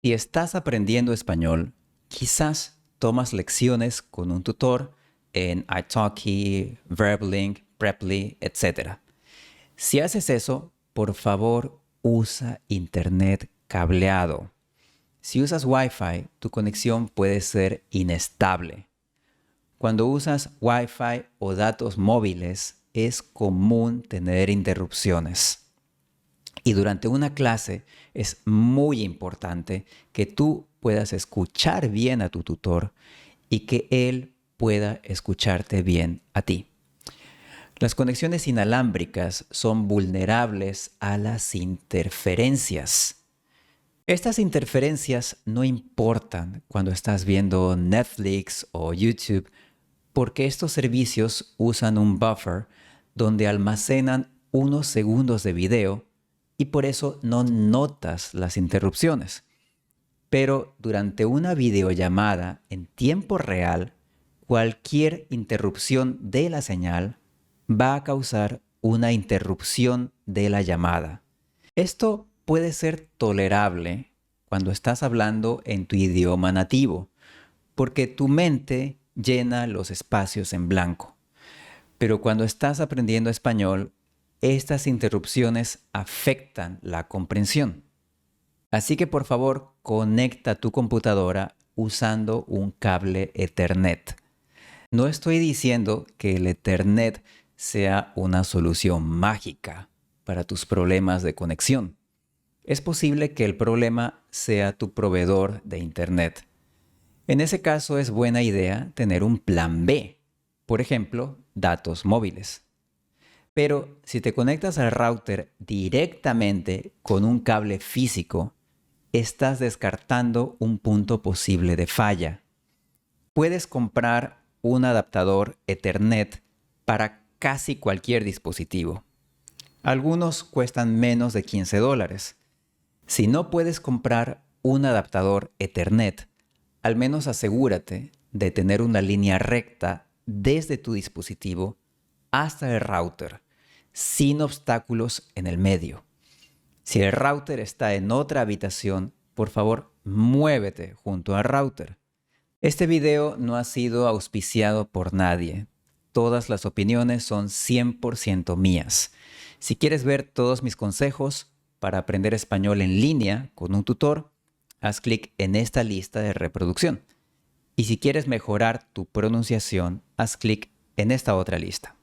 Si estás aprendiendo español, quizás tomas lecciones con un tutor en italki, Verblink, Preply, etc. Si haces eso, por favor, usa internet cableado. Si usas Wi-Fi, tu conexión puede ser inestable. Cuando usas Wi-Fi o datos móviles, es común tener interrupciones. Y durante una clase es muy importante que tú puedas escuchar bien a tu tutor y que él pueda escucharte bien a ti. Las conexiones inalámbricas son vulnerables a las interferencias. Estas interferencias no importan cuando estás viendo Netflix o YouTube porque estos servicios usan un buffer donde almacenan unos segundos de video y por eso no notas las interrupciones. Pero durante una videollamada en tiempo real, cualquier interrupción de la señal va a causar una interrupción de la llamada. Esto puede ser tolerable cuando estás hablando en tu idioma nativo, porque tu mente llena los espacios en blanco. Pero cuando estás aprendiendo español, estas interrupciones afectan la comprensión. Así que por favor, conecta tu computadora usando un cable Ethernet. No estoy diciendo que el Ethernet sea una solución mágica para tus problemas de conexión. Es posible que el problema sea tu proveedor de Internet. En ese caso es buena idea tener un plan B, por ejemplo, datos móviles. Pero si te conectas al router directamente con un cable físico, estás descartando un punto posible de falla. Puedes comprar un adaptador Ethernet para casi cualquier dispositivo. Algunos cuestan menos de $15. Si no puedes comprar un adaptador Ethernet, al menos asegúrate de tener una línea recta desde tu dispositivo hasta el router, sin obstáculos en el medio. Si el router está en otra habitación, por favor, muévete junto al router. Este video no ha sido auspiciado por nadie. Todas las opiniones son 100% mías. Si quieres ver todos mis consejos para aprender español en línea con un tutor, haz clic en esta lista de reproducción. Y si quieres mejorar tu pronunciación, haz clic en esta otra lista.